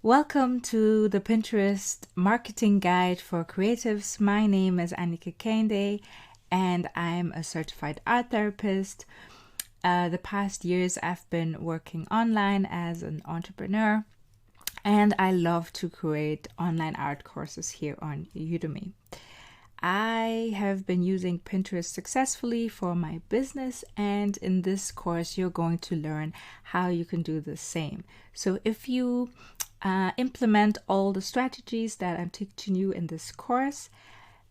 Welcome to the Pinterest marketing guide for creatives. My name is Annika Kende and I'm a certified art therapist. The past years I've been working online as an entrepreneur and I love to create online art courses here on Udemy. I have been using Pinterest successfully for my business, and in this course, you're going to learn how you can do the same. So, if you implement all the strategies that I'm teaching you in this course,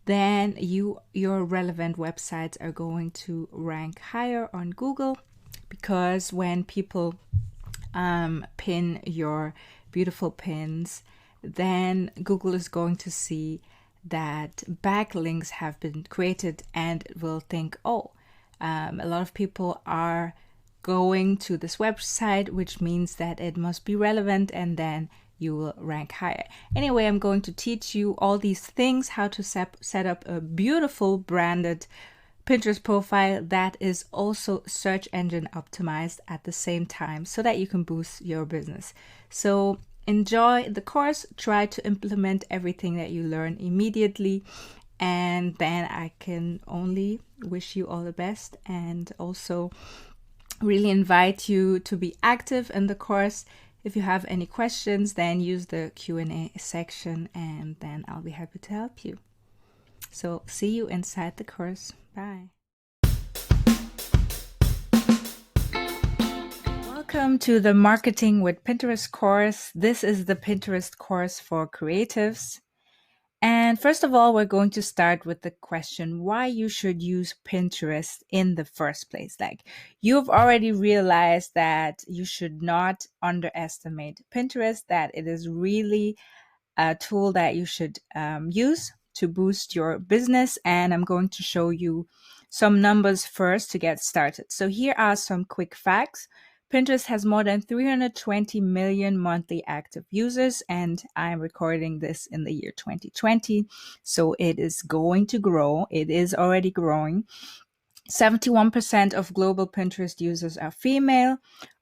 then your relevant websites are going to rank higher on Google, because when people pin your beautiful pins, then Google is going to see that backlinks have been created and will think, oh, a lot of people are going to this website, which means that it must be relevant, and then you will rank higher. Anyway, I'm going to teach you all these things, how to set up a beautiful branded Pinterest profile that is also search engine optimized at the same time so that you can boost your business. So enjoy the course, try to implement everything that you learn immediately, and then I can only wish you all the best and also really invite you to be active in the course. If you have any questions, then use the Q&A section and then I'll be happy to help you. So see you inside the course. Bye. Welcome to the Marketing with Pinterest course. This is the Pinterest course for creatives. And first of all, we're going to start with the question why you should use Pinterest in the first place. Like, you've already realized that you should not underestimate Pinterest, that it is really a tool that you should use to boost your business. And I'm going to show you some numbers first to get started. So here are some quick facts. Pinterest has more than 320 million monthly active users, and I'm recording this in the year 2020. So it is going to grow. It is already growing. 71% of global Pinterest users are female,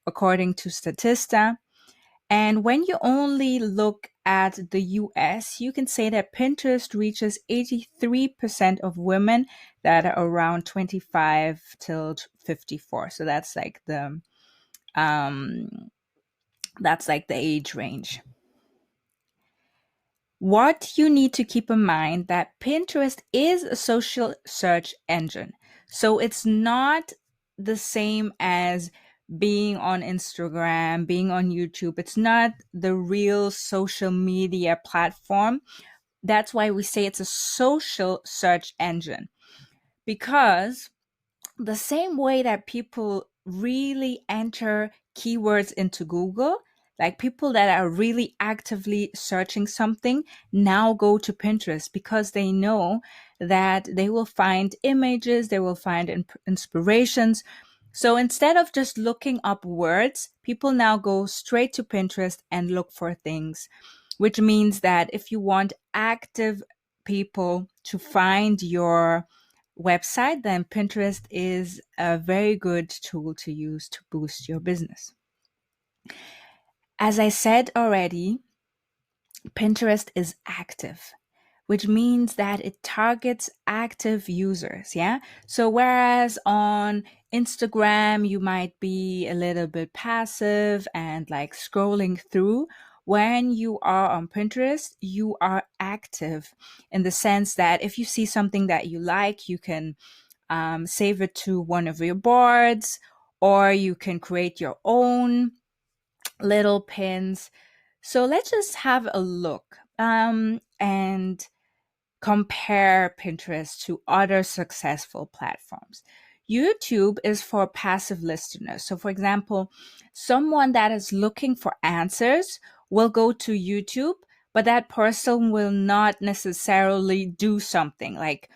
according to Statista. And when you only look at the US, you can say that Pinterest reaches 83% of women that are around 25 till 54. So that's like the age range. What you need to keep in mind that Pinterest is a social search engine. So it's not the same as being on Instagram, being on YouTube. It's not the real social media platform. That's why we say it's a social search engine, because the same way that people really enter keywords into Google, like people that are really actively searching something now go to Pinterest because they know that they will find images, they will find inspirations. So instead of just looking up words, people now go straight to Pinterest and look for things, which means that if you want active people to find your website, then Pinterest is a very good tool to use to boost your business. As I said already, Pinterest is active, which means that it targets active users. Yeah. So whereas on Instagram, you might be a little bit passive and like scrolling through, when you are on Pinterest, you are active in the sense that if you see something that you like, you can save it to one of your boards, or you can create your own little pins. So let's just have a look and compare Pinterest to other successful platforms. YouTube is for passive listeners. So, for example, someone that is looking for answers will go to YouTube, but that person will not necessarily do something. Like,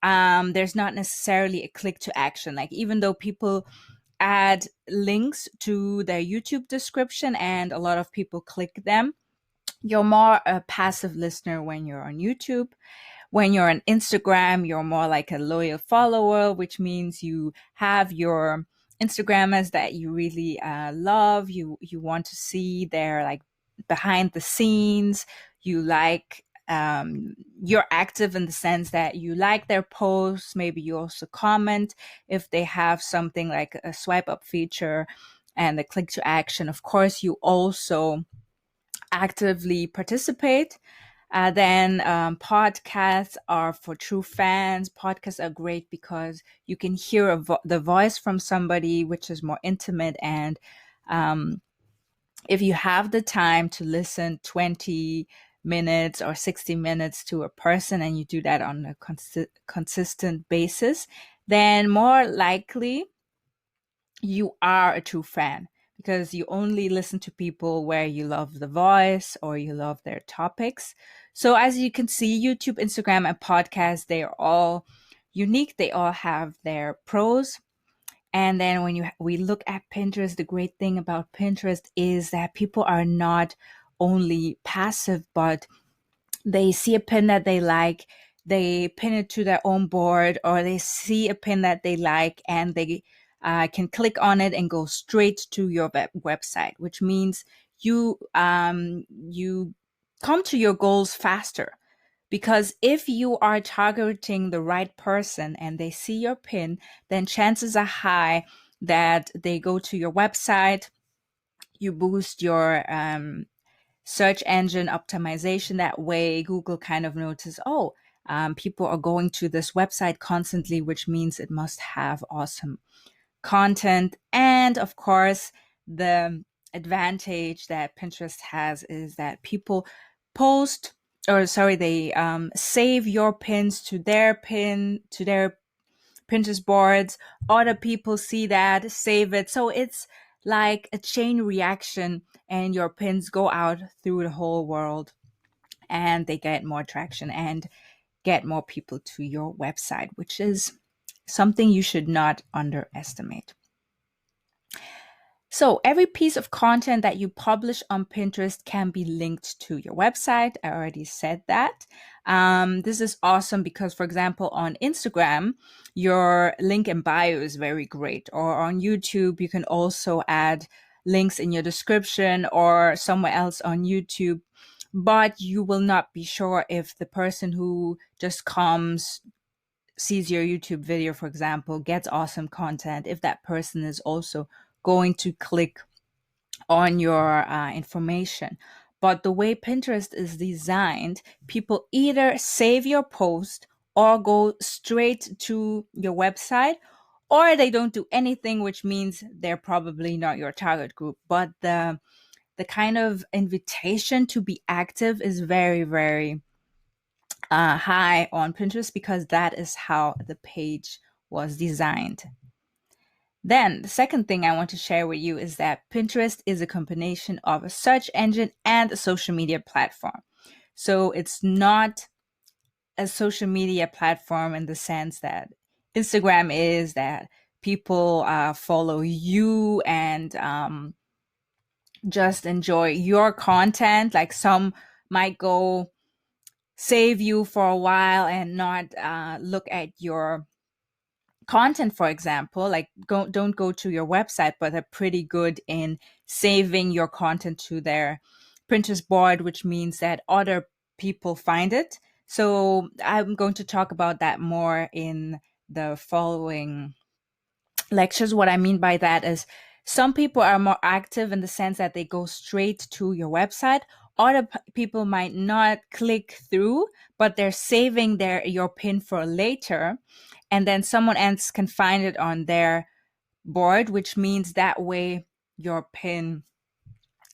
there's not necessarily a click to action. Like, even though people add links to their YouTube description and a lot of people click them, you're more a passive listener when you're on YouTube. When you're on Instagram, you're more like a loyal follower, which means you have your Instagrammers that you really love. You want to see their like behind the scenes. You like, you're active in the sense that you like their posts. Maybe you also comment if they have something like a swipe up feature and the click to action. Of course, you also actively participate. Then podcasts are for true fans. Podcasts are great because you can hear the voice from somebody, which is more intimate. And if you have the time to listen 20 minutes or 60 minutes to a person, and you do that on a consistent basis, then more likely you are a true fan, because you only listen to people where you love the voice or you love their topics. So as you can see, YouTube, Instagram, and podcasts, they are all unique. They all have their pros. And then when we look at Pinterest, the great thing about Pinterest is that people are not only passive, but they see a pin that they like, they pin it to their own board, or they see a pin that they like and they can click on it and go straight to your website, which means you come to your goals faster. Because if you are targeting the right person and they see your pin, then chances are high that they go to your website. You boost your search engine optimization. That way, Google kind of notices, oh, people are going to this website constantly, which means it must have awesome content. And of course, the advantage that Pinterest has is that people post, or sorry, they save your pins to their Pinterest boards. Other people see that, save it. So it's like a chain reaction, and your pins go out through the whole world and they get more traction and get more people to your website, which is something you should not underestimate. So every piece of content that you publish on Pinterest can be linked to your website. I already said that. This is awesome because, for example, on Instagram, your link in bio is very great. Or on YouTube, you can also add links in your description or somewhere else on YouTube. But you will not be sure if the person who just comes, sees your YouTube video, for example, gets awesome content, if that person is also going to click on your information. But the way Pinterest is designed, people either save your post or go straight to your website, or they don't do anything, which means they're probably not your target group. But the kind of invitation to be active is very, very high on Pinterest, because that is how the page was designed. Then the second thing I want to share with you is that Pinterest is a combination of a search engine and a social media platform. So it's not a social media platform in the sense that Instagram is, that people follow you and just enjoy your content. Like some might go save you for a while and not look at your content, for example. Like don't go to your website, but they're pretty good in saving your content to their Pinterest board, which means that other people find it. So I'm going to talk about that more in the following lectures. What I mean by that is some people are more active in the sense that they go straight to your website. Other people might not click through, but they're saving your pin for later. And then someone else can find it on their board, which means that way your pin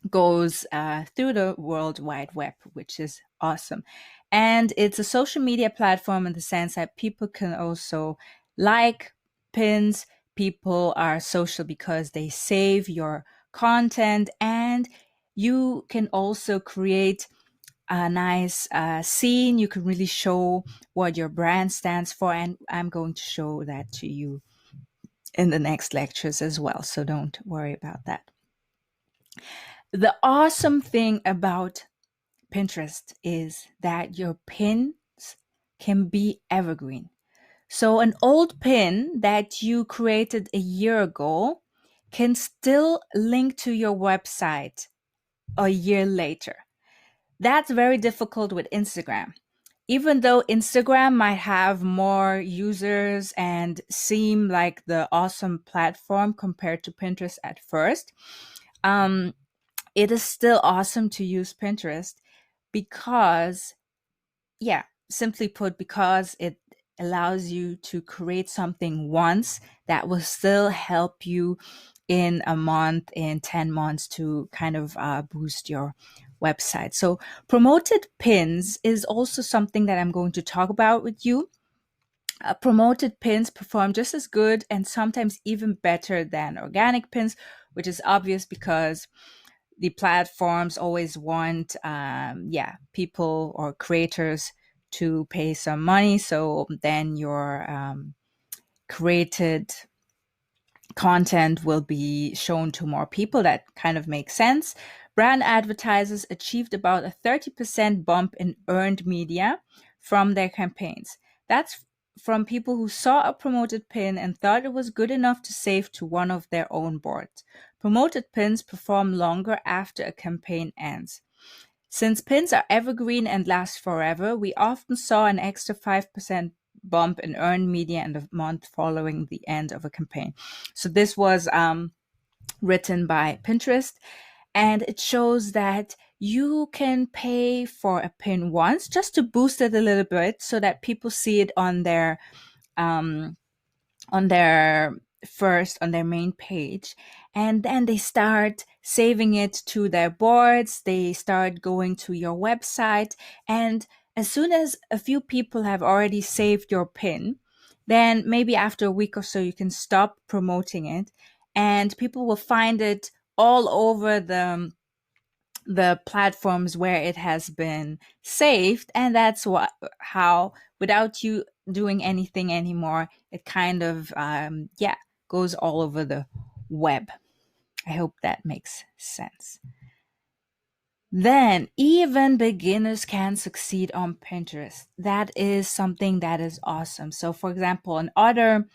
goes through the World Wide Web, which is awesome. And it's a social media platform in the sense that people can also like pins. People are social because they save your content, and you can also create a nice scene. You can really show what your brand stands for, and I'm going to show that to you in the next lectures as well, so don't worry about that. The awesome thing about Pinterest is that your pins can be evergreen. So an old pin that you created a year ago can still link to your website a year later. That's very difficult with Instagram. Even though Instagram might have more users and seem like the awesome platform compared to Pinterest at first, um, it is still awesome to use Pinterest because, yeah, simply put, because it allows you to create something once that will still help you in a month, in 10 months to kind of boost your website. So, promoted pins is also something that I'm going to talk about with you. Promoted pins perform just as good and sometimes even better than organic pins, which is obvious because the platforms always want people or creators to pay some money, so then your created content will be shown to more people. That kind of makes sense. Brand advertisers achieved about a 30% bump in earned media from their campaigns. That's from people who saw a promoted pin and thought it was good enough to save to one of their own boards. Promoted pins perform longer after a campaign ends. Since pins are evergreen and last forever, we often saw an extra 5% bump in earned media in the month following the end of a campaign. So this was written by Pinterest, and it shows that you can pay for a pin once just to boost it a little bit so that people see it on their um, on their on their main page, and then they start saving it to their boards. They start going to your website, and as soon as a few people have already saved your pin, then maybe after a week or so you can stop promoting it, and people will find it all over the platforms where it has been saved. And that's how, without you doing anything anymore, it kind of goes all over the web. I hope that makes sense. Then even beginners can succeed on Pinterest. That is something that is awesome. So for example, on other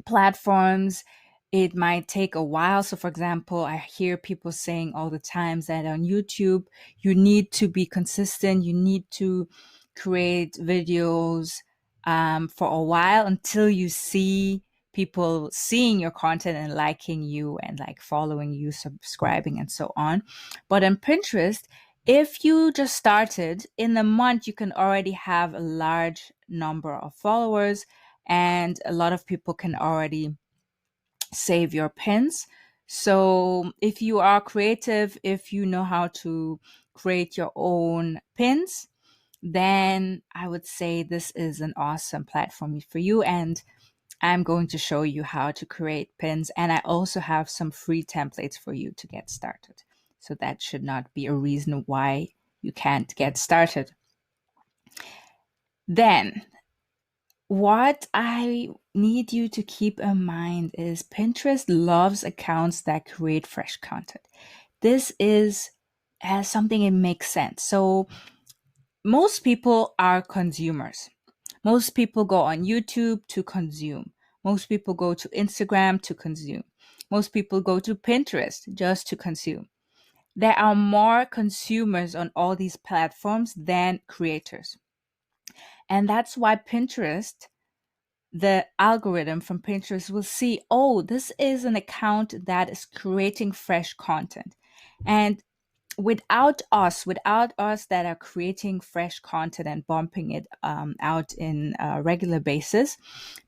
platforms, it might take a while. So, for example, I hear people saying all the times that on YouTube, you need to be consistent. You need to create videos for a while until you see people seeing your content and liking you and like following you, subscribing, and so on. But on Pinterest, if you just started in a month, you can already have a large number of followers, and a lot of people can already save your pins. So if you are creative, if you know how to create your own pins, then I would say this is an awesome platform for you. And I'm going to show you how to create pins. And I also have some free templates for you to get started. So that should not be a reason why you can't get started. Then what I need you to keep in mind is Pinterest loves accounts that create fresh content. This is as something it makes sense. So most people are consumers. Most people go on YouTube to consume. Most people go to Instagram to consume. Most people go to Pinterest just to consume. There are more consumers on all these platforms than creators. And that's why the algorithm from Pinterest will see, oh, this is an account that is creating fresh content. And without us that are creating fresh content and bumping it out in a regular basis,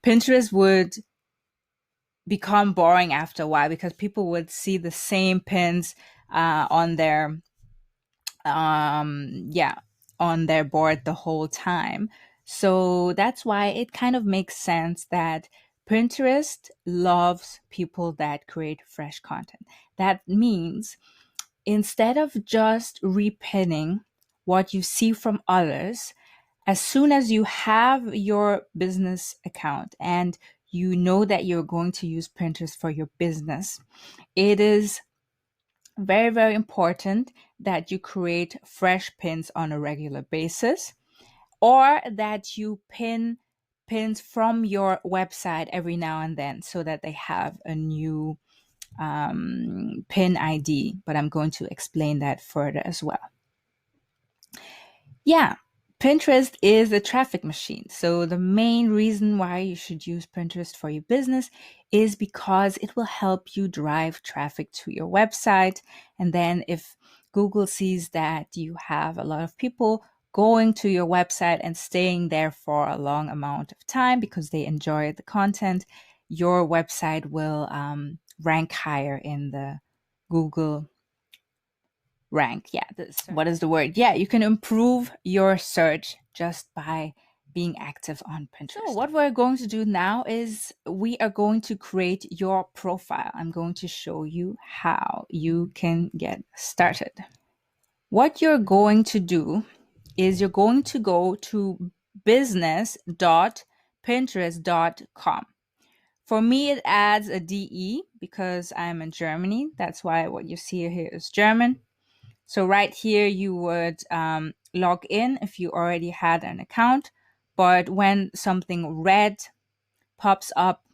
Pinterest would become boring after a while because people would see the same pins on their on their board the whole time. So that's why it kind of makes sense that Pinterest loves people that create fresh content. That means instead of just repinning what you see from others, as soon as you have your business account and you know that you're going to use Pinterest for your business, it is very, very important that you create fresh pins on a regular basis, or that you pin pins from your website every now and then so that they have a new pin ID, but I'm going to explain that further as well. Yeah, Pinterest is a traffic machine. So the main reason why you should use Pinterest for your business is because it will help you drive traffic to your website. And then if Google sees that you have a lot of people going to your website and staying there for a long amount of time because they enjoy the content, your website will rank higher in the Google rank. Yeah, what is the word? Yeah, you can improve your search just by being active on Pinterest. So what we're going to do now is we are going to create your profile. I'm going to show you how you can get started. What you're going to do is you're going to go to business.pinterest.com. For me, it adds a DE because I'm in Germany. That's why what you see here is German. So right here, you would log in if you already had an account. But when something red pops up,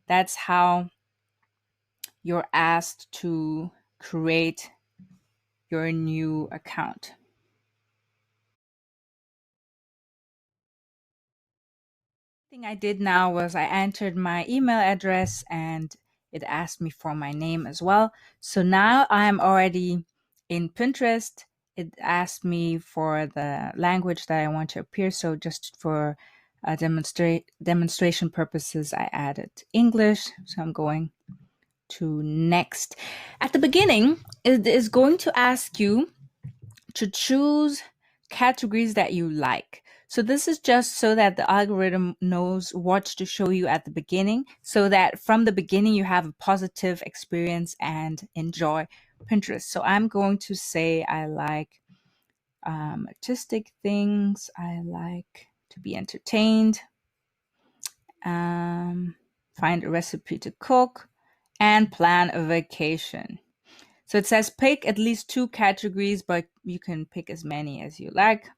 that's how you're asked to create your new account. The thing I did now was I entered my email address and it asked me for my name as well. So now I'm already in Pinterest. It asked me for the language that I want to appear. So just for demonstration purposes, I added English. So I'm going to next. At the beginning, it is going to ask you to choose categories that you like. So this is just so that the algorithm knows what to show you at the beginning, so that from the beginning you have a positive experience and enjoy Pinterest. So I'm going to say I like artistic things. I like to be entertained, find a recipe to cook, and plan a vacation. So it says pick at least 2 categories, but you can pick as many as you like.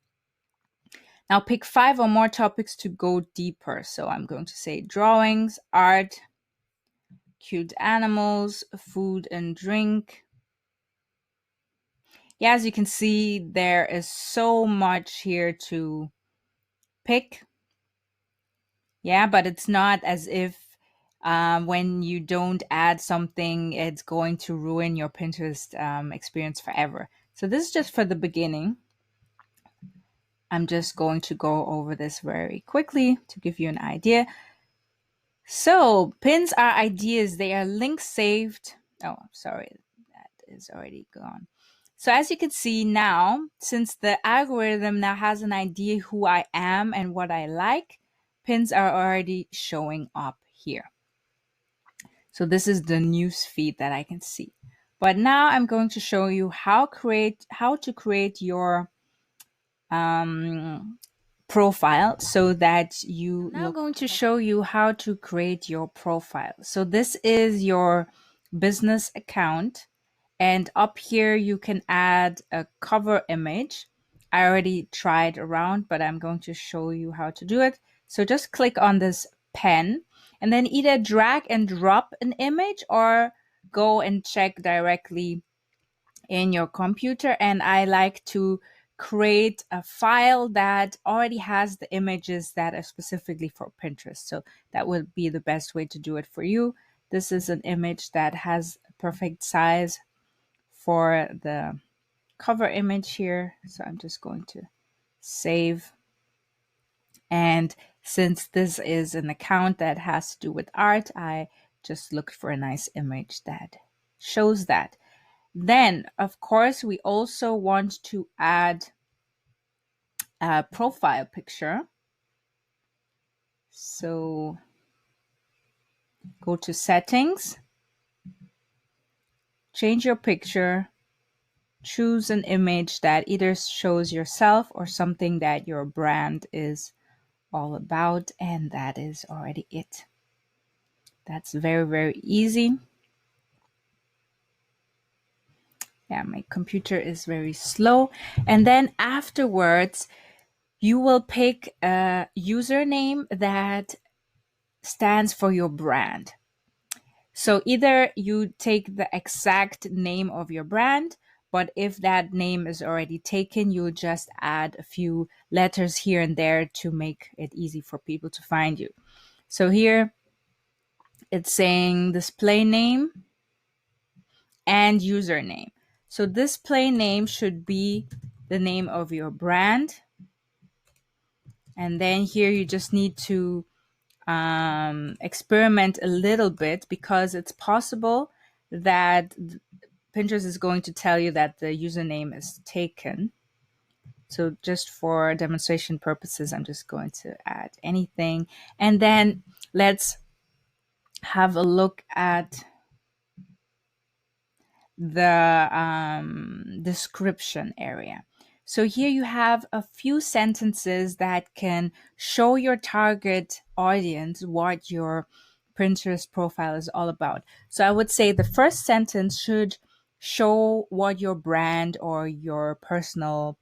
Now pick 5 or more topics to go deeper. So I'm going to say drawings, art, cute animals, food and drink. Yeah, as you can see, there is so much here to pick. Yeah, but it's not as if when you don't add something, it's going to ruin your Pinterest experience forever. So this is just for the beginning. I'm just going to go over this very quickly to give you an idea. So pins are ideas. They are links saved. Oh, sorry, that is already gone. So as you can see now, since the algorithm now has an idea who I am and what I like, pins are already showing up here. So this is the news feed that I can see. But now I'm going to show you how to create your profile so that you I'm now going to show you how to create your profile. So this is your business account, and up here you can add a cover image. I already tried around, but I'm going to show you how to do it. So just click on this pen and then either drag and drop an image or go and check directly in your computer. And I like to create a file that already has the images that are specifically for Pinterest. So that would be the best way to do it for you. This is an image that has a perfect size for the cover image here. So I'm just going to save. And since this is an account that has to do with art, I just looked for a nice image that shows that. Then, of course, we also want to add a profile picture. So go to settings, change your picture, choose an image that either shows yourself or something that your brand is all about, and that is already it. That's very, very easy. Yeah, my computer is very slow. And then afterwards, you will pick a username that stands for your brand. So either you take the exact name of your brand, but if that name is already taken, you just add a few letters here and there to make it easy for people to find you. So here it's saying display name and username. So display name should be the name of your brand. And then here you just need to experiment a little bit, because it's possible that Pinterest is going to tell you that the username is taken. So just for demonstration purposes, I'm just going to add anything. And then let's have a look at the description area. So here you have a few sentences that can show your target audience what your Pinterest profile is all about. So I would say the first sentence should show what your brand or your personal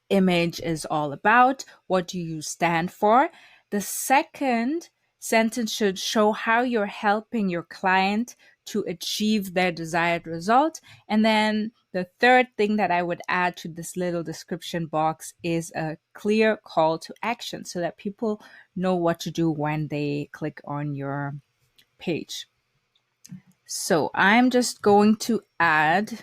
image is all about. What do you stand for? The second sentence should show how you're helping your client to achieve their desired result. And then the third thing that I would add to this little description box is a clear call to action, so that people know what to do when they click on your page. So I'm just going to add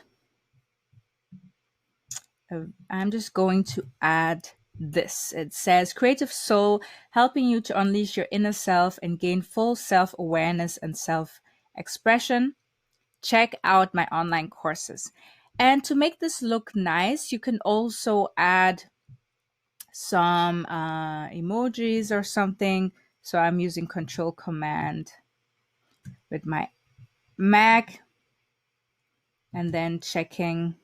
this. It says creative soul, helping you to unleash your inner self and gain full self-awareness and self-expression. Check out my online courses. And to make this look nice, you can also add some emojis or something. So I'm using Control Command with my Mac and then checking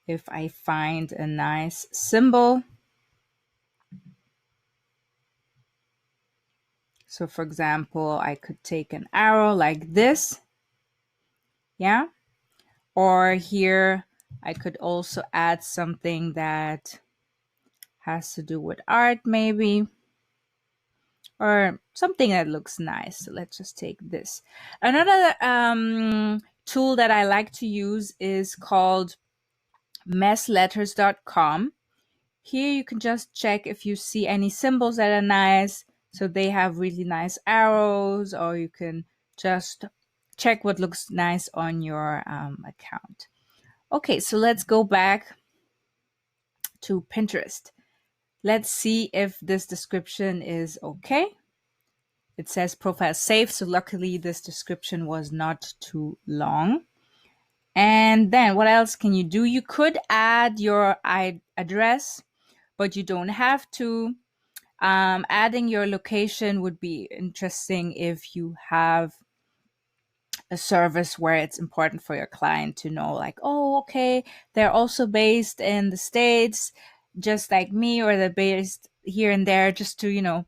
if I find a nice symbol. So for example, I could take an arrow like this. Yeah. Or here I could also add something that has to do with art maybe, or something that looks nice. So let's just take this. Another tool that I like to use is called messletters.com. Here you can just check if you see any symbols that are nice. So they have really nice arrows, or you can just check what looks nice on your account. Okay, so let's go back to Pinterest. Let's see if this description is okay. It says profile safe, so luckily this description was not too long. And then what else can you do? You could add your address, but you don't have to. Adding your location would be interesting if you have a service where it's important for your client to know, like, oh, okay, they're also based in the States, just like me, or they're based here and there, just to,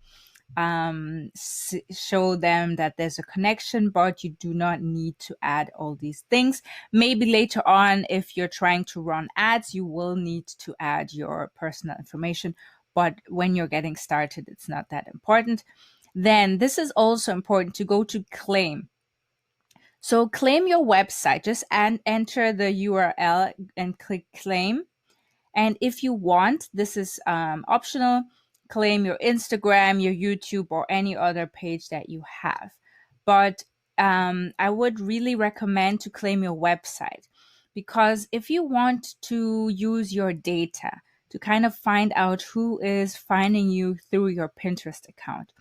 show them that there's a connection, but you do not need to add all these things. Maybe later on, if you're trying to run ads, you will need to add your personal information, but when you're getting started, it's not that important. Then this is also important to go to claim. So claim your website, just enter the URL and click claim. And if you want, this is optional, claim your Instagram, your YouTube, or any other page that you have. But I would really recommend to claim your website, because if you want to use your data to kind of find out who is finding you through your Pinterest account,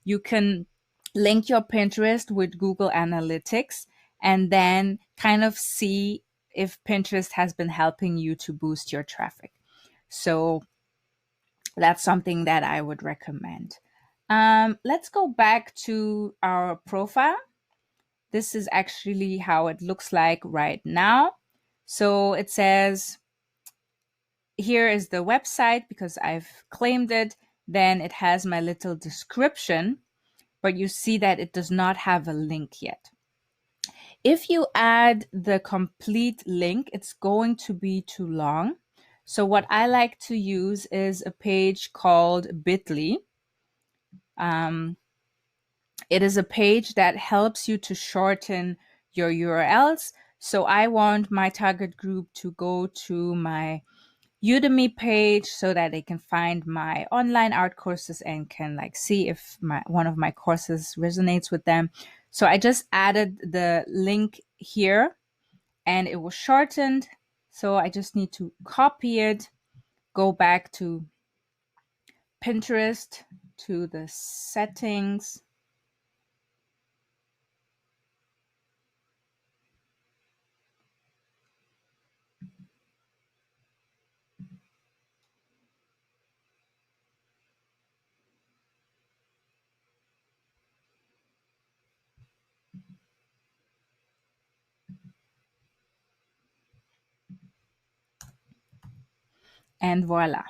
you can link your Pinterest with Google Analytics and then kind of see if Pinterest has been helping you to boost your traffic. So that's something that I would recommend. Let's go back to our profile. This is actually how it looks like right now. So it says, here is the website because I've claimed it. Then it has my little description, but you see that it does not have a link yet. If you add the complete link, it's going to be too long. So what I like to use is a page called bit.ly. It is a page that helps you to shorten your URLs. So I want my target group to go to my Udemy page so that they can find my online art courses and can like see if one of my courses resonates with them. So I just added the link here and it was shortened. So I just need to copy it, go back to Pinterest, to the settings, and voila.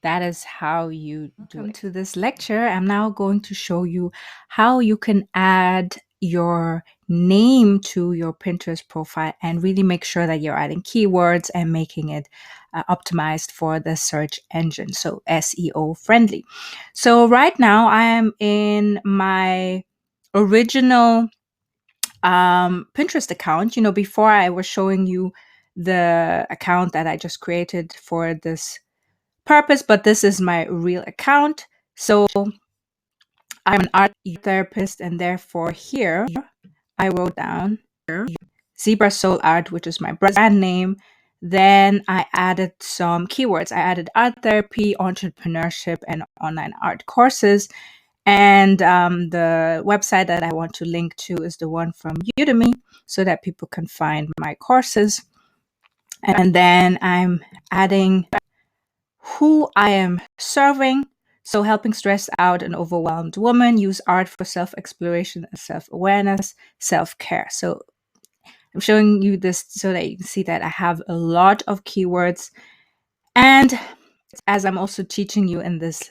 That is how you do it. To this lecture, I'm now going to show you how you can add your name to your Pinterest profile and really make sure that you're adding keywords and making it optimized for the search engine, so SEO friendly. So right now I am in my original Pinterest account. Before I was showing you the account that I just created for this purpose, but this is my real account. So I'm an art therapist, and therefore here I wrote down Zebra Soul Art, which is my brand name. Then I added some keywords. I added art therapy, entrepreneurship, and online art courses. And the website that I want to link to is the one from Udemy so that people can find my courses. And then I'm adding who I am serving. So, helping stressed out and overwhelmed women use art for self-exploration and self-awareness, self-care. So, I'm showing you this so that you can see that I have a lot of keywords. And as I'm also teaching you in this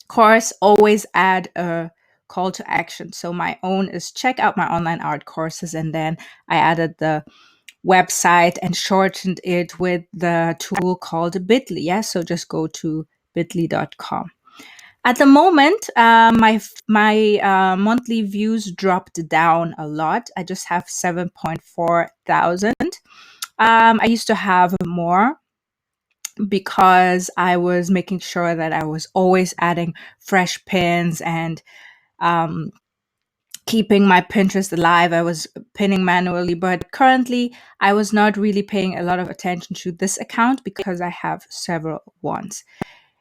course, always add a call to action. So, my own is check out my online art courses. And then I added the website and shortened it with the tool called Bitly. Yeah, so just go to bitly.com. At the moment, my monthly views dropped down a lot. I just have 7.4 thousand. I used to have more because I was making sure that I was always adding fresh pins and keeping my Pinterest alive. I was pinning manually, but currently I was not really paying a lot of attention to this account because I have several ones.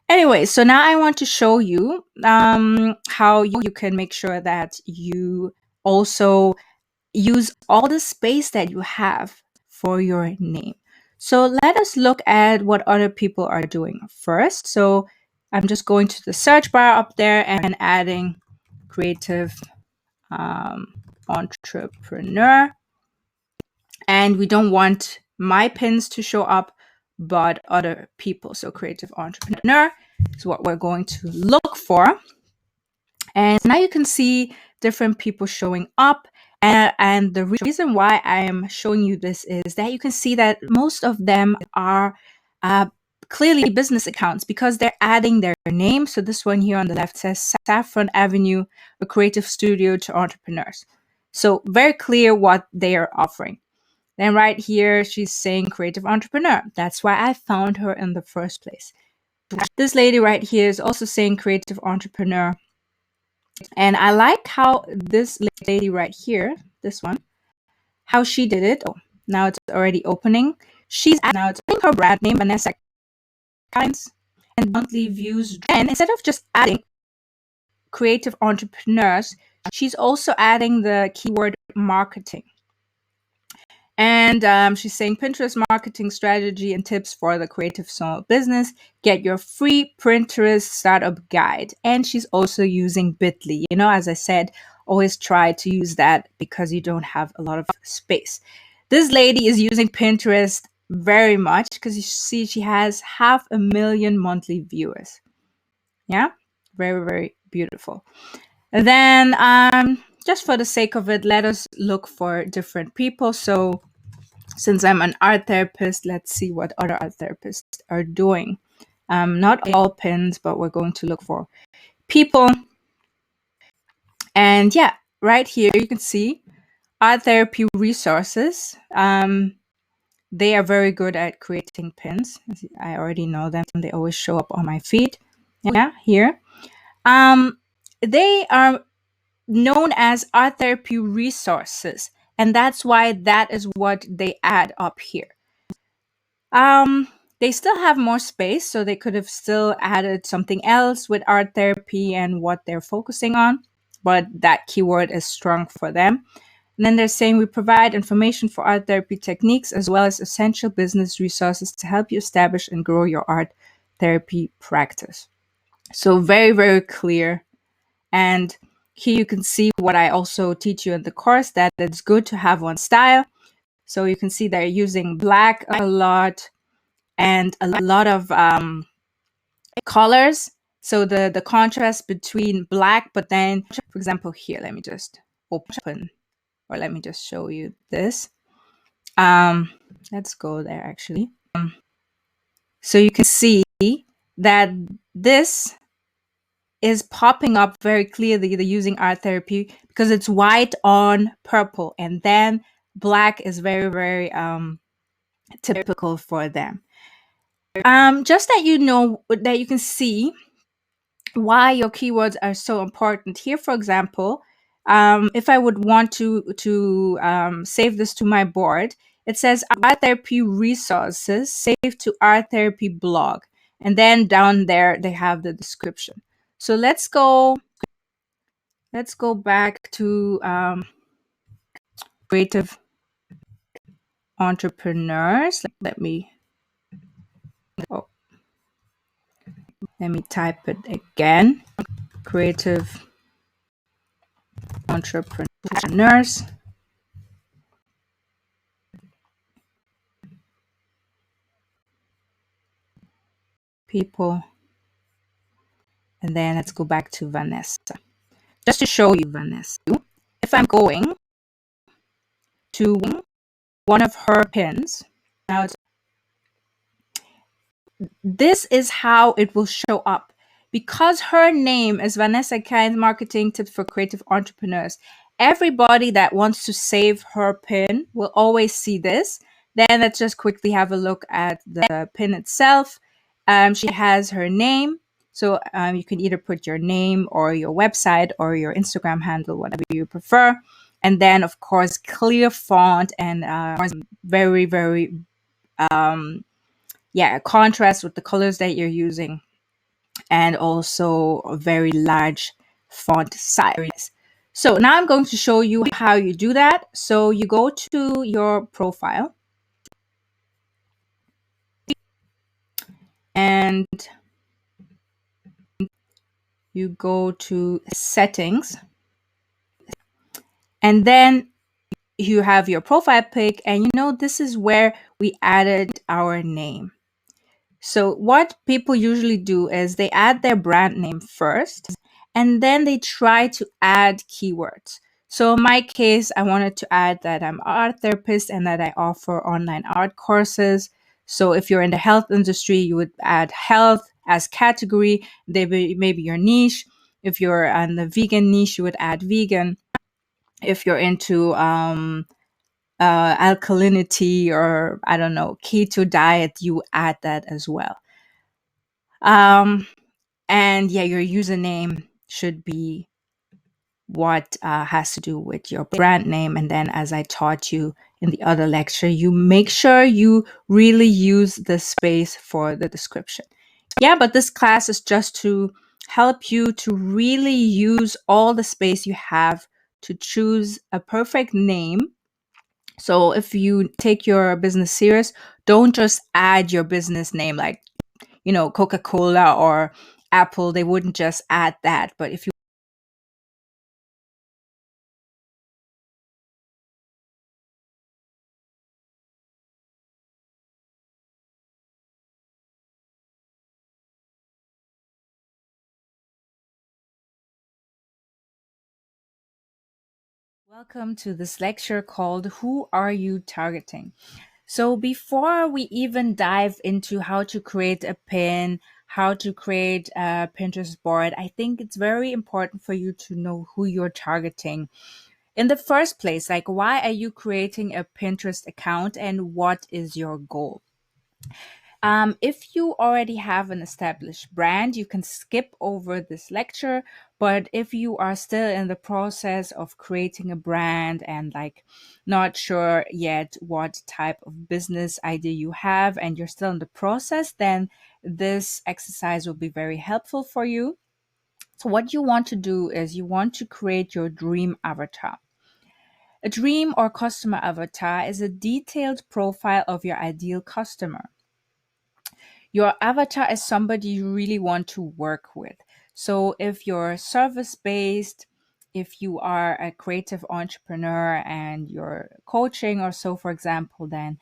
Anyway, so now I want to show you how you can make sure that you also use all the space that you have for your name. So let us look at what other people are doing first. So I'm just going to the search bar up there and adding creative entrepreneur. And we don't want my pins to show up, but other people. So creative entrepreneur is what we're going to look for. And now you can see different people showing up. And the reason why I am showing you this is that you can see that most of them are clearly business accounts because they're adding their name. So this one here on the left says Saffron Avenue, a creative studio to entrepreneurs. So very clear what they are offering. Then right here, she's saying creative entrepreneur. That's why I found her in the first place. This lady right here is also saying creative entrepreneur. And I like how this lady right here, this one, how she did it. Oh, now it's already opening. She's now it's her brand name, Vanessa Kinds, and monthly views. And instead of just adding creative entrepreneurs, she's also adding the keyword marketing. And she's saying Pinterest marketing strategy and tips for the creative small business. Get your free Pinterest startup guide. And she's also using Bitly. As I said, always try to use that because you don't have a lot of space. This lady is using Pinterest very much because you see she has 500,000 monthly viewers. Yeah, very, very beautiful. And then just for the sake of it, let us look for different people. So since I'm an art therapist, let's see what other art therapists are doing. Not all pins, but we're going to look for people. And yeah, right here you can see Art Therapy Resources. They are very good at creating pins. I already know them. They always show up on my feed. Yeah, here. They are known as Art Therapy Resources, and that's why that is what they add up here. They still have more space, so they could have still added something else with art therapy and what they're focusing on, but that keyword is strong for them. And then they're saying we provide information for art therapy techniques as well as essential business resources to help you establish and grow your art therapy practice. So very, very clear. And here you can see what I also teach you in the course, that it's good to have one style. So you can see they're using black a lot and a lot of colors. So the contrast between black, but then, for example, here, let me just open, or let me just show you this. Let's go there actually. So you can see that this is popping up very clearly. They're using art therapy because it's white on purple, and then black is very, very typical for them. Just that you know, that you can see why your keywords are so important. Here, for example, if I would want to save this to my board, it says art therapy resources, save to art therapy blog. And then down there, they have the description. So let's go back to creative entrepreneurs. Let me type it again. Creative entrepreneurs. People. And then let's go back to Vanessa. Just to show you Vanessa, if I'm going to one of her pins, now this is how it will show up. Because her name is Vanessa Kind Marketing Tips for Creative Entrepreneurs, everybody that wants to save her pin will always see this. Then let's just quickly have a look at the pin itself. She has her name. So you can either put your name or your website or your Instagram handle, whatever you prefer. And then, of course, clear font and very, very contrast with the colors that you're using, and also a very large font size. So now I'm going to show you how you do that. So you go to your profile and you go to settings, and then you have your profile pic, and this is where we added our name. So what people usually do is they add their brand name first, and then they try to add keywords. So in my case, I wanted to add that I'm an art therapist and that I offer online art courses. So if you're in the health industry, you would add health as category, maybe your niche. If you're on the vegan niche, you would add vegan. If you're into alkalinity or I don't know, keto diet, you add that as well. And yeah, your username should be what has to do with your brand name. And then, as I taught you in the other lecture, you make sure you really use the space for the description. Yeah, but this class is just to help you to really use all the space you have to choose a perfect name. So if you take your business serious, don't just add your business name like, Coca-Cola or Apple. They wouldn't just add that. But if you Welcome to this lecture called Who Are You Targeting? So before we even dive into how to create a pin, how to create a Pinterest board, I think it's very important for you to know who you're targeting. In the first place, like, why are you creating a Pinterest account and what is your goal? If you already have an established brand, you can skip over this lecture. But if you are still in the process of creating a brand and like not sure yet what type of business idea you have and you're still in the process, then this exercise will be very helpful for you. So what you want to do is you want to create your dream avatar. A dream or customer avatar is a detailed profile of your ideal customer. Your avatar is somebody you really want to work with. So if you're service based, if you are a creative entrepreneur and you're coaching or so, for example, then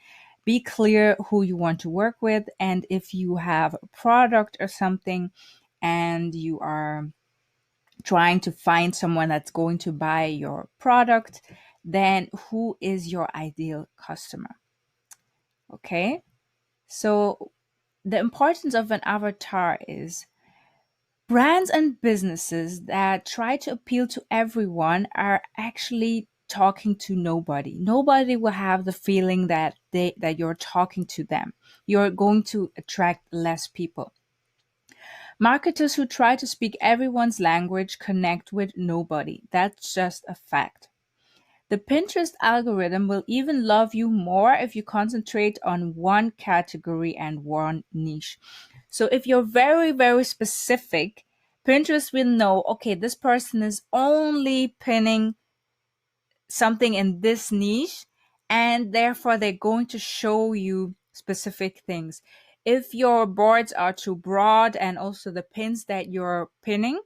be clear who you want to work with. And if you have a product or something and you are trying to find someone that's going to buy your product, then who is your ideal customer? Okay. So the importance of an avatar is brands and businesses that try to appeal to everyone are actually talking to nobody. Nobody will have the feeling that you're talking to them. You're going to attract less people. Marketers who try to speak everyone's language connect with nobody. That's just a fact. The Pinterest algorithm will even love you more if you concentrate on one category and one niche. So if you're very, very specific, Pinterest will know, okay, this person is only pinning something in this niche, and therefore they're going to show you specific things. If your boards are too broad and also the pins that you're pinning,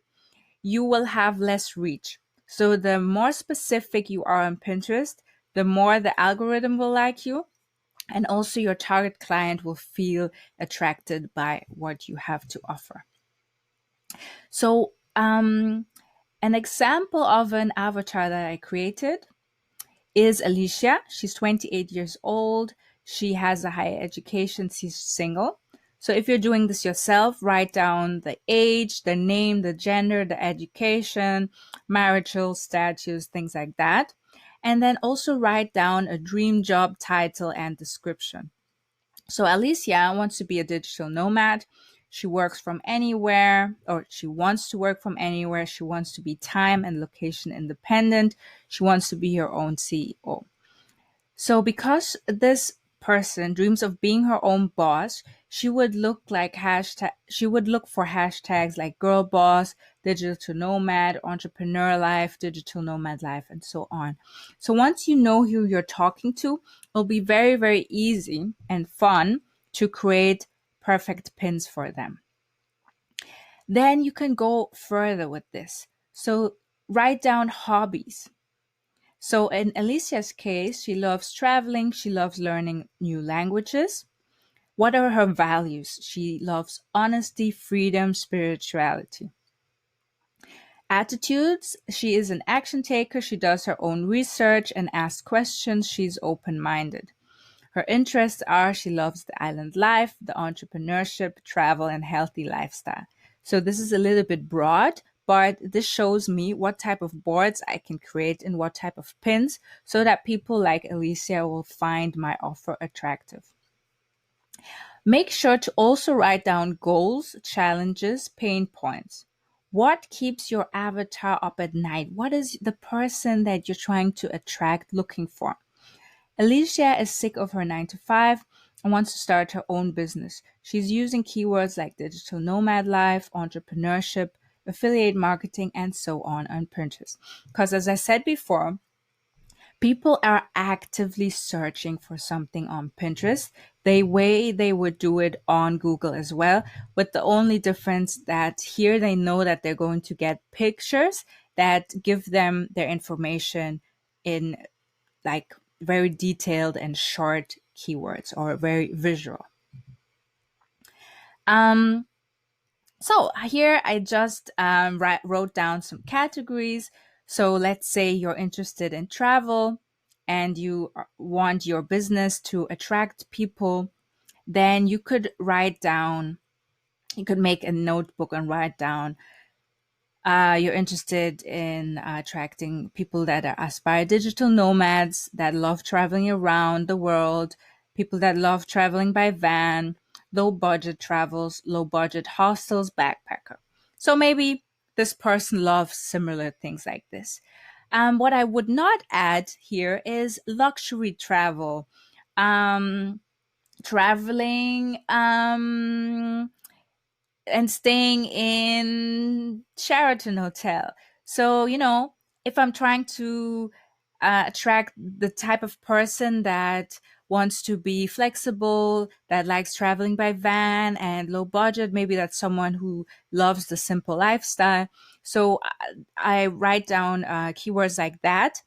you will have less reach. So the more specific you are on Pinterest, the more the algorithm will like you. And also your target client will feel attracted by what you have to offer. So an example of an avatar that I created is Alicia. She's 28 years old. She has a higher education. She's single. So if you're doing this yourself, write down the age, the name, the gender, the education, marital status, things like that. And then also write down a dream job title and description. So Alicia wants to be a digital nomad. She works from anywhere, or she wants to work from anywhere. She wants to be time and location independent. She wants to be her own CEO. So because this person dreams of being her own boss, she would look for hashtags like girl boss, digital nomad, entrepreneur life, digital nomad life, and so on. So once you know who you're talking to, it'll be very, very easy and fun to create perfect pins for them. Then you can go further with this. So write down hobbies. So in Alicia's case, she loves traveling, she loves learning new languages. What are her values? She loves honesty, freedom, spirituality. Attitudes, she is an action taker, she does her own research and asks questions, she's open-minded. Her interests are she loves the island life, the entrepreneurship, travel, and healthy lifestyle. So this is a little bit broad, but this shows me what type of boards I can create and what type of pins so that people like Alicia will find my offer attractive. Make sure to also write down goals, challenges, pain points. What keeps your avatar up at night? What is the person that you're trying to attract looking for? Alicia is sick of her 9 to 5 and wants to start her own business. She's using keywords like digital nomad life, entrepreneurship, affiliate marketing, and so on Pinterest. Because as I said before, people are actively searching for something on Pinterest the way they would do it on Google as well, with the only difference that here they know that they're going to get pictures that give them their information in like very detailed and short keywords or very visual. So here I just wrote down some categories. So let's say you're interested in travel and you want your business to attract people, then you could write down You could make a notebook and write down you're interested in attracting people that are aspire digital nomads that love traveling around the world, people that love traveling by van, low budget travels, low budget hostels, backpacker. So maybe this person loves similar things like this. What I would not add here is luxury travel. Um, Traveling and staying in Sheraton Hotel. So, if I'm trying to attract the type of person that wants to be flexible, that likes traveling by van and low budget, maybe that's someone who loves the simple lifestyle. So I write down keywords like that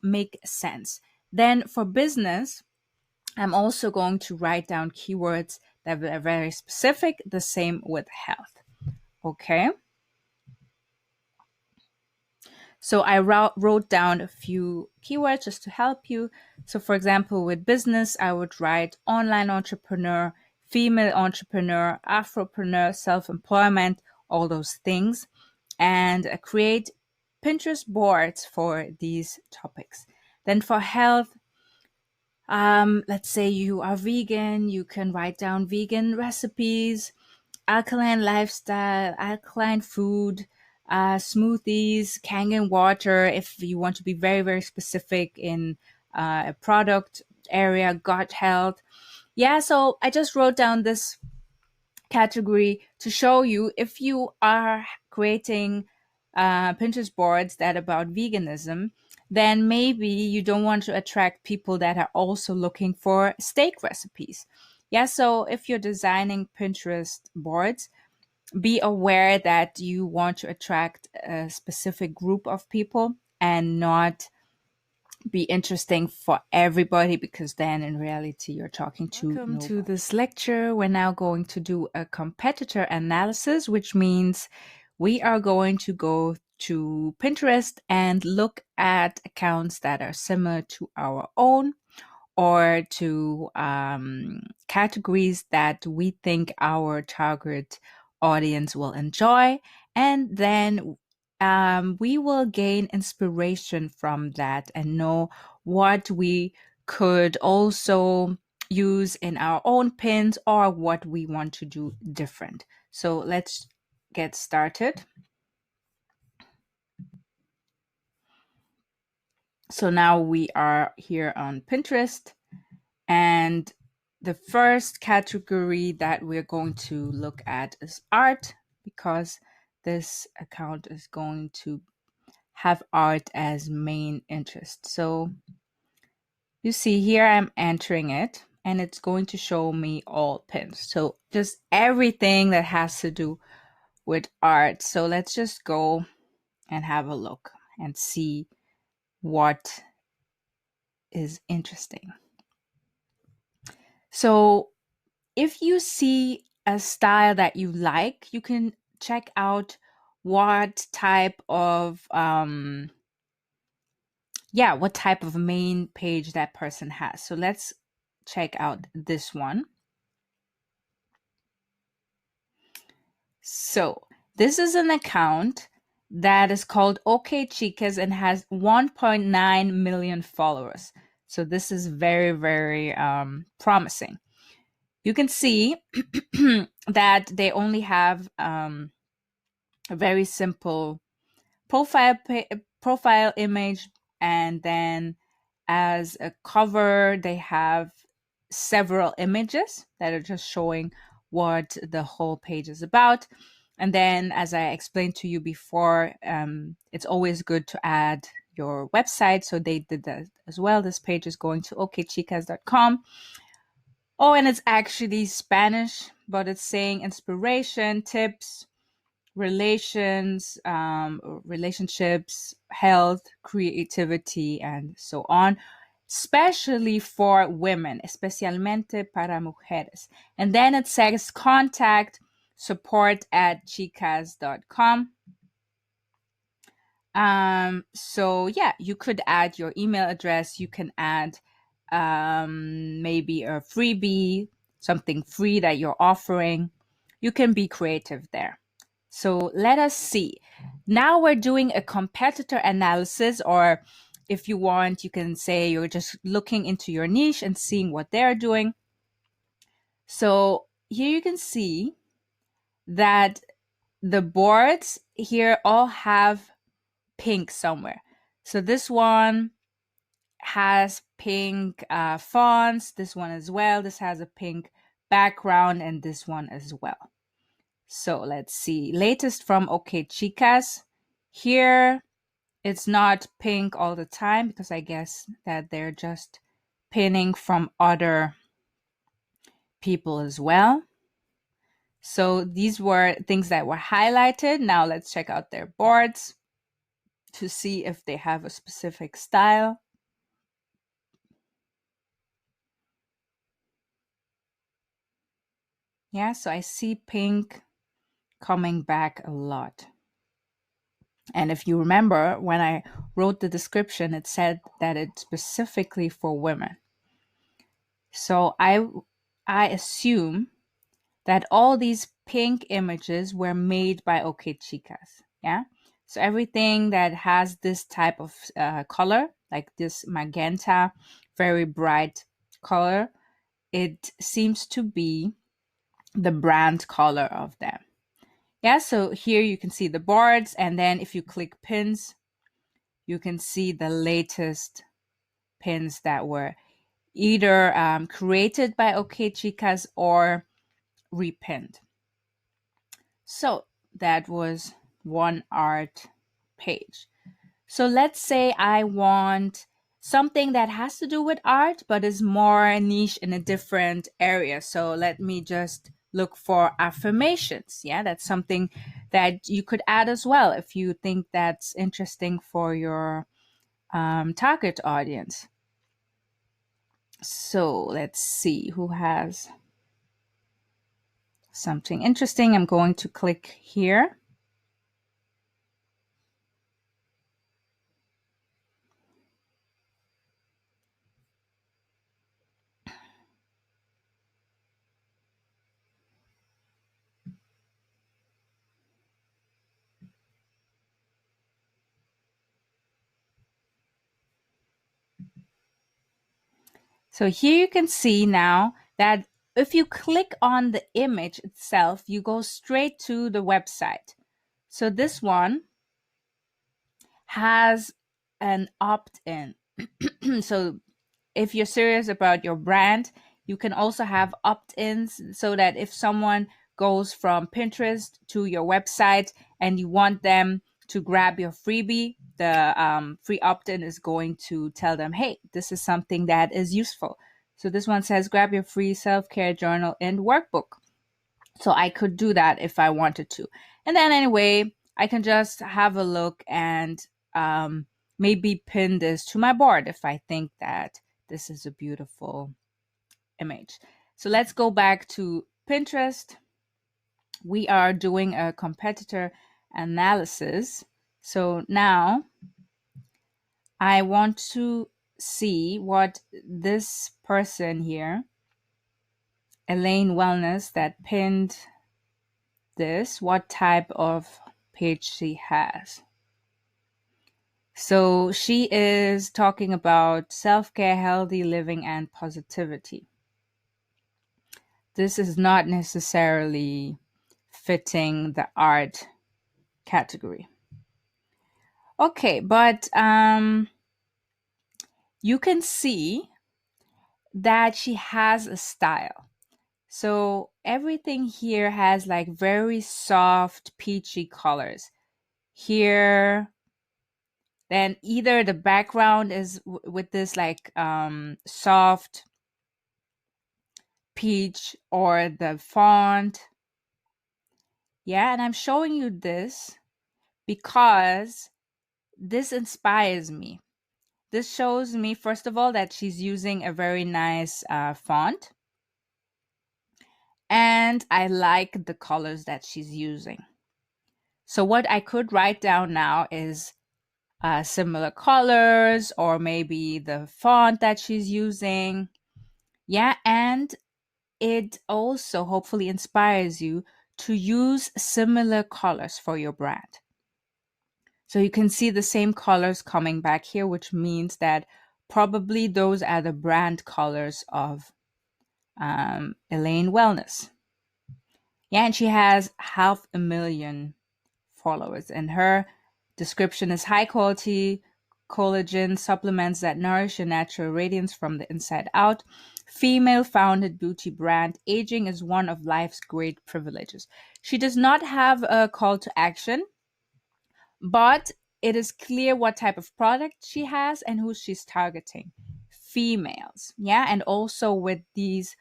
make sense. Then for business, I'm also going to write down keywords that are very specific, the same with health. Okay. So I wrote down a few keywords just to help you. So, for example, with business, I would write online entrepreneur, female entrepreneur, Afropreneur, self employment, all those things, and create Pinterest boards for these topics. Then for health, let's say you are vegan, you can write down vegan recipes, alkaline lifestyle, alkaline food, smoothies, Kangen water, if you want to be very, very specific in a product area, gut health. Yeah, so I just wrote down this category to show you if you are creating Pinterest boards that about veganism, then maybe you don't want to attract people that are also looking for steak recipes. Yeah, so if you're designing Pinterest boards, be aware that you want to attract a specific group of people and not be interesting for everybody, because then in reality you're talking to Welcome nobody. To this lecture. We're now going to do a competitor analysis, which means we are going to go to Pinterest and look at accounts that are similar to our own, or to categories that we think our target audience will enjoy. And then we will gain inspiration from that and know what we could also use in our own pins or what we want to do different. So let's get started. So now we are here on Pinterest, and the first category that we're going to look at is art, because this account is going to have art as main interest. So you see here I'm entering it and it's going to show me all pins. So just everything that has to do with art. So let's just go and have a look and see what is interesting. So if you see a style that you like, you can check out what type of what type of main page that person has. So let's check out this one. So this is an account that is called OK Chicas and has 1.9 million followers. So this is very, very promising. You can see that they only have a very simple profile image, and then as a cover they have several images that are just showing what the whole page is about. And then, as I explained to you before, it's always good to add your website, so they did that as well. This page is going to okchicas.com. Oh, and it's actually Spanish, but it's saying inspiration, tips, relationships, health, creativity, and so on, especially for women, especialmente para mujeres. And then it says contact support@chicas.com. So yeah, you could add your email address. You can add maybe a freebie, something free that you're offering. you can be creative there. So let us see. Now we're doing a competitor analysis, or if you want, you can say you're just looking into your niche and seeing what they're doing. So here you can see that the boards here all have pink somewhere. So this one has pink fonts, this one as well. This has a pink background, and this one as well. So let's see. Latest from OK Chicas. Here, it's not pink all the time because I guess that they're just pinning from other people as well. So these were things that were highlighted. Now let's check out their boards to see if they have a specific style. Yeah, so I see pink coming back a lot. And if you remember, when I wrote the description, it said that it's specifically for women. So I assume that all these pink images were made by OK Chicas. Yeah. So everything that has this type of color, like this magenta, very bright color, it seems to be the brand color of them. Yeah, so here you can see the boards, and then if you click pins, you can see the latest pins that were either created by OK Chicas or repinned. So that was one art page. So let's say I want something that has to do with art, but is more niche in a different area. So let me just look for affirmations. Yeah, that's something that you could add as well if you think that's interesting for your target audience. So let's see who has something interesting. I'm going to click here. So here you can see now that if you click on the image itself, you go straight to the website. So this one has an opt-in. So if you're serious about your brand, you can also have opt-ins so that if someone goes from Pinterest to your website and you want them to grab your freebie, the free opt-in is going to tell them, hey, this is something that is useful. So this one says, grab your free self-care journal and workbook. So I could do that if I wanted to. And then anyway, I can just have a look and maybe pin this to my board if I think that this is a beautiful image. So let's go back to Pinterest. We are doing a competitor analysis. So now I want to see what this person here, Elaine Wellness, that pinned this, what type of page she has. So she is talking about self-care, healthy living, and positivity. This is not necessarily fitting the art category. Okay, but you can see that she has a style. So everything here has like very soft, peachy colors. Here, then either the background is with this like soft peach, or the font. Yeah, and I'm showing you this because this inspires me. This shows me, first of all, that she's using a very nice font. And I like the colors that she's using. So what I could write down now is similar colors, or maybe the font that she's using. Yeah, and it also hopefully inspires you to use similar colors for your brand. So you can see the same colors coming back here, which means that probably those are the brand colors of Elaine Wellness. Yeah, and she has 500,000 followers, and her description is high quality collagen supplements that nourish your natural radiance from the inside out. Female founded beauty brand. Aging is one of life's great privileges. She does not have a call to action, but it is clear what type of product she has and who she's targeting. Females. Yeah, and also with these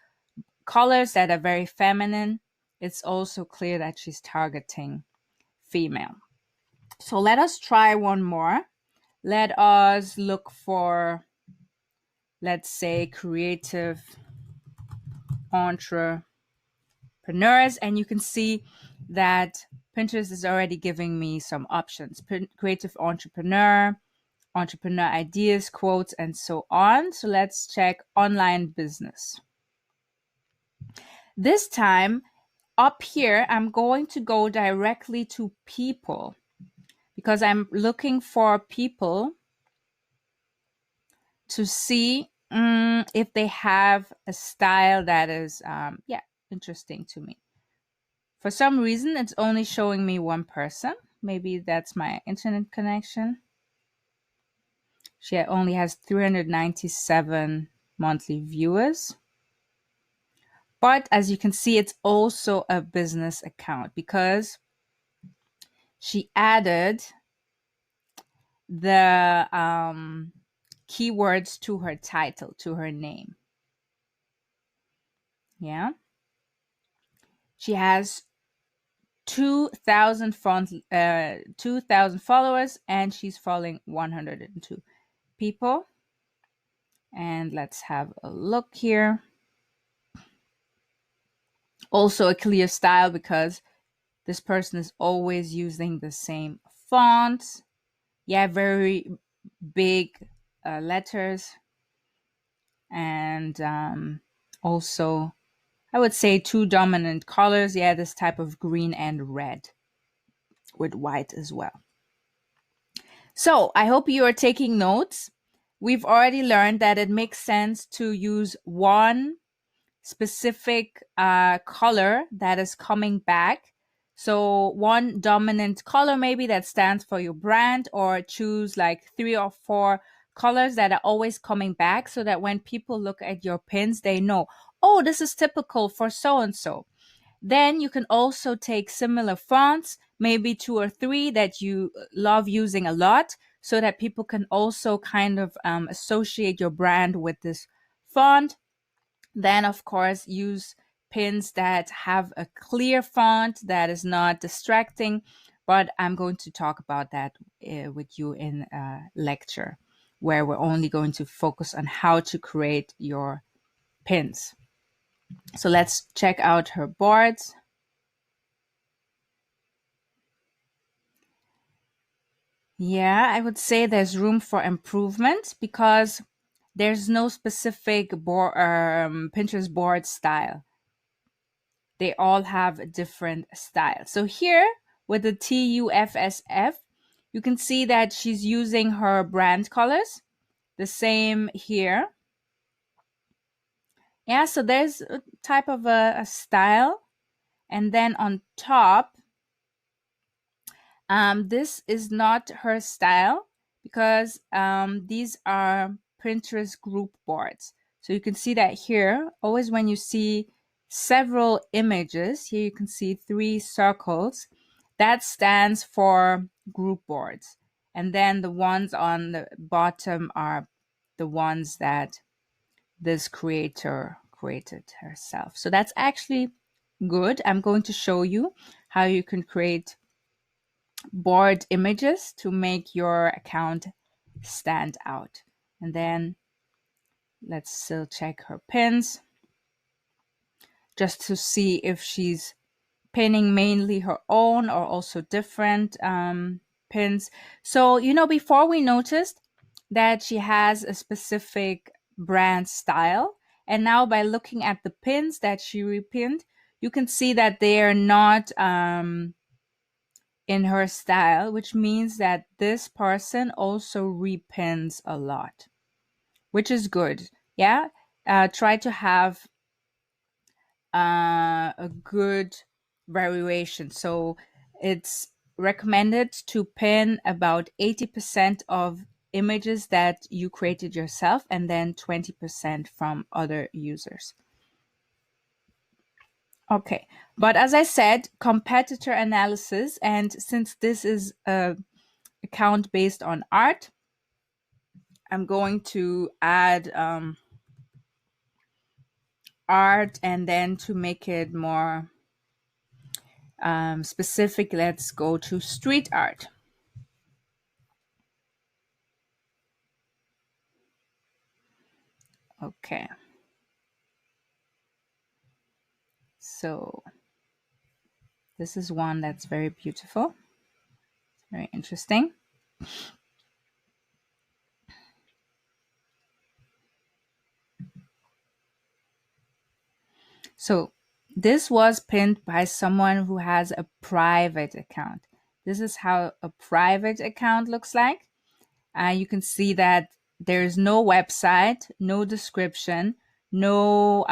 colors that are very feminine, it's also clear that she's targeting female. So let us try one more. Let us look for, let's say, creative entrepreneurs. And you can see that Pinterest is already giving me some options. Creative entrepreneur, entrepreneur ideas, quotes, and so on. So let's check online business. This time, up here, I'm going to go directly to people because I'm looking for people to see if they have a style that is, interesting to me. For some reason, it's only showing me one person. Maybe that's my internet connection. She only has 397 monthly viewers. But as you can see, it's also a business account because she added the keywords to her title, to her name. Yeah. She has 2,000 followers, and she's following 102 people. And let's have a look here. Also a clear style because this person is always using the same font. Yeah, very big letters. And also, I would say two dominant colors. Yeah, this type of green and red with white as well. So I hope you are taking notes. We've already learned that it makes sense to use one specific color that is coming back. So one dominant color maybe that stands for your brand, or choose like 3 or 4 colors that are always coming back so that when people look at your pins, they know, oh, this is typical for so-and-so. Then you can also take similar fonts, maybe 2 or 3 that you love using a lot, so that people can also kind of associate your brand with this font. Then, of course, use pins that have a clear font that is not distracting, but I'm going to talk about that with you in a lecture where we're only going to focus on how to create your pins. So let's check out her boards. Yeah, I would say there's room for improvement because there's no specific Pinterest board style. They all have a different style. So here with the TUFSF, you can see that she's using her brand colors. The same here. Yeah, so there's a type of a style. And then on top, this is not her style because these are Pinterest group boards. So you can see that here, always when you see several images, here you can see 3 circles, that stands for group boards. And then the ones on the bottom are the ones that this creator created herself. So that's actually good. I'm going to show you how you can create board images to make your account stand out. And then let's still check her pins just to see if she's pinning mainly her own or also different pins. So, before we noticed that she has a specific brand style. And now by looking at the pins that she repinned, you can see that they are not in her style, which means that this person also repins a lot, which is good. Yeah. Try to have a good variation. So it's recommended to pin about 80% of images that you created yourself and then 20% from other users. Okay, but as I said, competitor analysis, and since this is a account based on art, I'm going to add art, and then to make it more specific, let's go to street art. Okay, so this is one that's very beautiful, very interesting. So this was pinned by someone who has a private account. This is how a private account looks like. You can see that there's no website, no description, no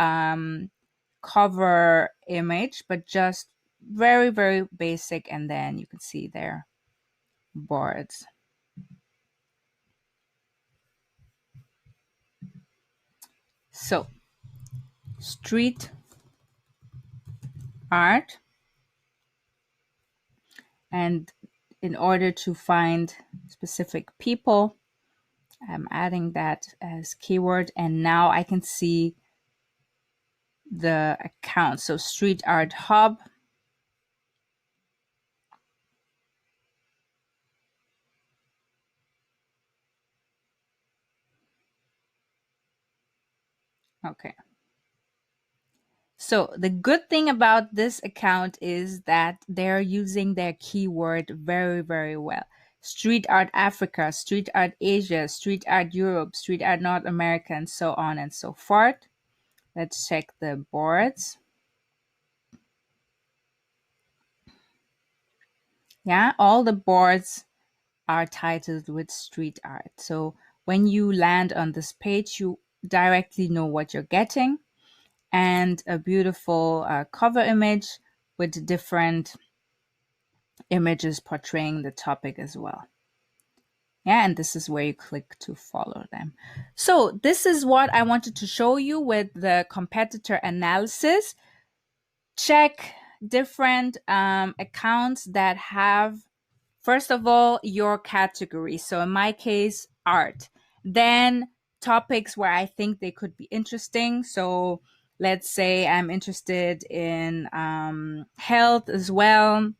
cover image, but just very, very basic. And then you can see their boards. So, street art. And in order to find specific people, I'm adding that as keyword. And now I can see the account. So, Street Art Hub. Okay. So the good thing about this account is that they're using their keyword very, very well. Street art Africa, street art Asia, street art Europe, street art North America, and so on and so forth. Let's check the boards. Yeah, all the boards are titled with street art. So when you land on this page, you directly know what you're getting, and a beautiful cover image with different images portraying the topic as well. Yeah, and this is where you click to follow them. So this is what I wanted to show you with the competitor analysis. Check different accounts that have, first of all, your category. So in my case, art. Then topics where I think they could be interesting. So let's say I'm interested in health as well,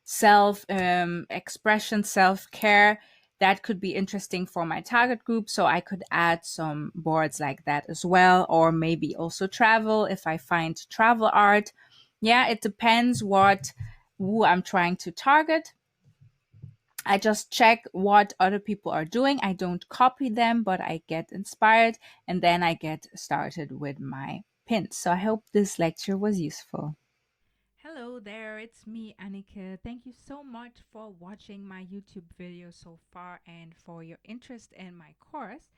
self expression, self care. That could be interesting for my target group. So I could add some boards like that as well, or maybe also travel if I find travel art. Yeah, it depends who I'm trying to target. I just check what other people are doing. I don't copy them, but I get inspired, and then I get started with my pins. So I hope this lecture was useful. Hello there, it's me, Annika. Thank you so much for watching my YouTube video so far and for your interest in my course.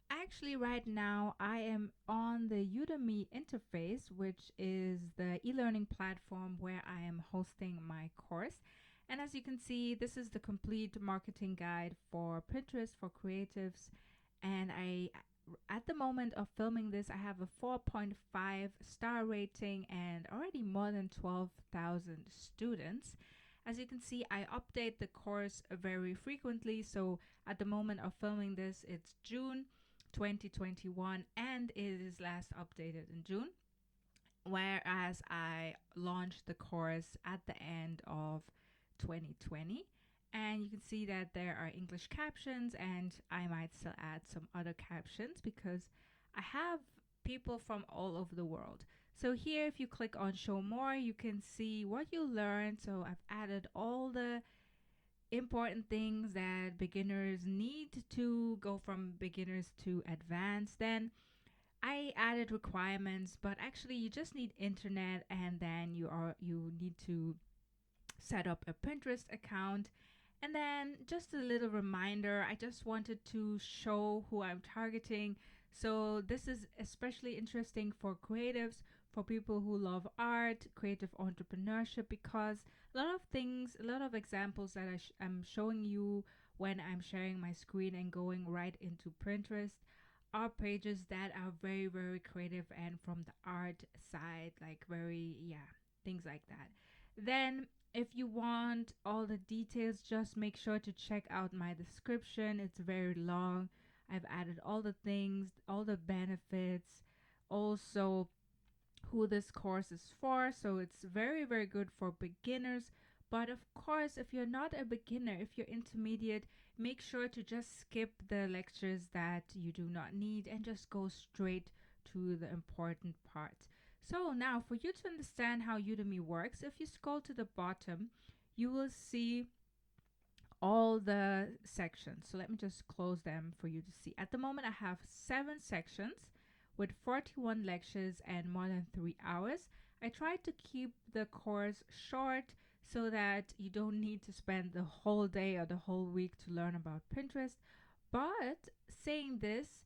Actually, right now, I am on the Udemy interface, which is the e-learning platform where I am hosting my course. And as you can see, this is the complete marketing guide for Pinterest for creatives. And at the moment of filming this, I have a 4.5 star rating and already more than 12,000 students. As you can see, I update the course very frequently. So at the moment of filming this, it's June 2021 and it is last updated in June, whereas I launched the course at the end of 2020. And you can see that there are English captions, and I might still add some other captions because I have people from all over the world. So here, if you click on show more, you can see what you learned. So I've added all the important things that beginners need to go from beginners to advanced. Then I added requirements, but actually you just need internet, and then you need to set up a Pinterest account. And then just a little reminder, I just wanted to show who I'm targeting. So this is especially interesting for creatives, for people who love art, creative entrepreneurship, because a lot of examples that I'm showing you when I'm sharing my screen and going right into Pinterest are pages that are very, very creative and from the art side, like very, yeah, things like that. Then if you want all the details, just make sure to check out my description. It's very long. I've added all the things, all the benefits, also who this course is for. So it's very, very good for beginners. But of course, if you're not a beginner, if you're intermediate, make sure to just skip the lectures that you do not need and just go straight to the important parts. So now for you to understand how Udemy works, if you scroll to the bottom, you will see all the sections. So let me just close them for you to see. At the moment, I have 7 sections with 41 lectures and more than 3 hours. I tried to keep the course short so that you don't need to spend the whole day or the whole week to learn about Pinterest. But saying this,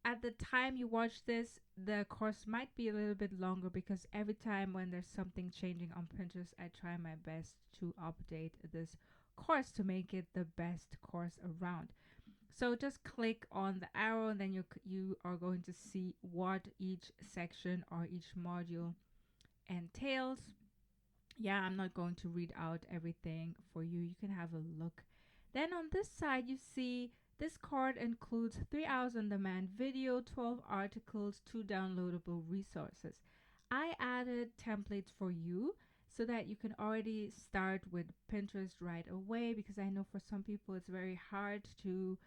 at the time you watch this, the course might be a little bit longer because every time when there's something changing on Pinterest, I try my best to update this course to make it the best course around. So just click on the arrow and then you are going to see what each section or each module entails. Yeah, I'm not going to read out everything for you. You can have a look. Then on this side, you see this card includes 3 hours on demand video, 12 articles, 2 downloadable resources. I added templates for you so that you can already start with Pinterest right away, because I know for some people it's very hard to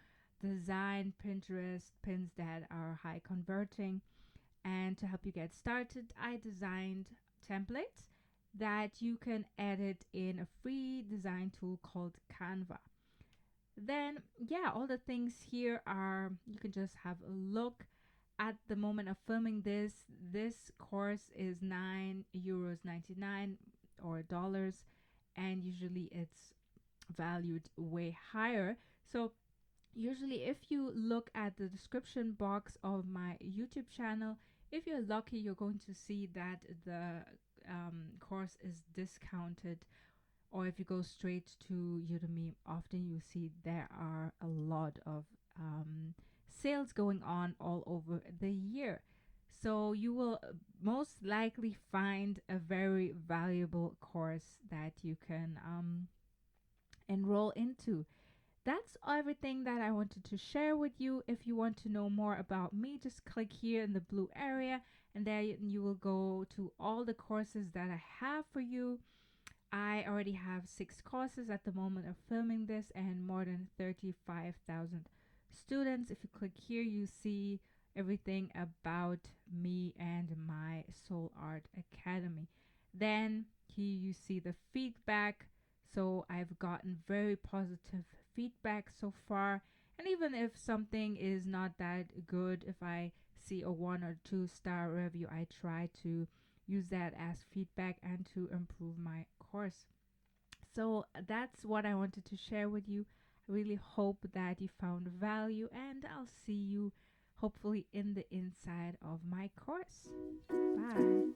design Pinterest pins that are high converting. And to help you get started, I designed templates that you can edit in a free design tool called Canva. Then, yeah, all the things here are, you can just have a look. At the moment of filming this course is €9.99 or dollars, and usually it's valued way higher. So usually if you look at the description box of my YouTube channel, if you're lucky, you're going to see that the course is discounted. Or if you go straight to Udemy, often you see there are a lot of sales going on all over the year. So you will most likely find a very valuable course that you can enroll into. That's everything that I wanted to share with you. If you want to know more about me, just click here in the blue area, and there you will go to all the courses that I have for you. I already have 6 courses at the moment of filming this and more than 35,000 students. If you click here, you see everything about me and my Soul Art Academy. Then here you see the feedback. So I've gotten very positive feedback so far. And even if something is not that good, if I see a 1 or 2 star review, I try to use that as feedback and to improve my course. So that's what I wanted to share with you. I really hope that you found value, and I'll see you hopefully in the inside of my course. Bye.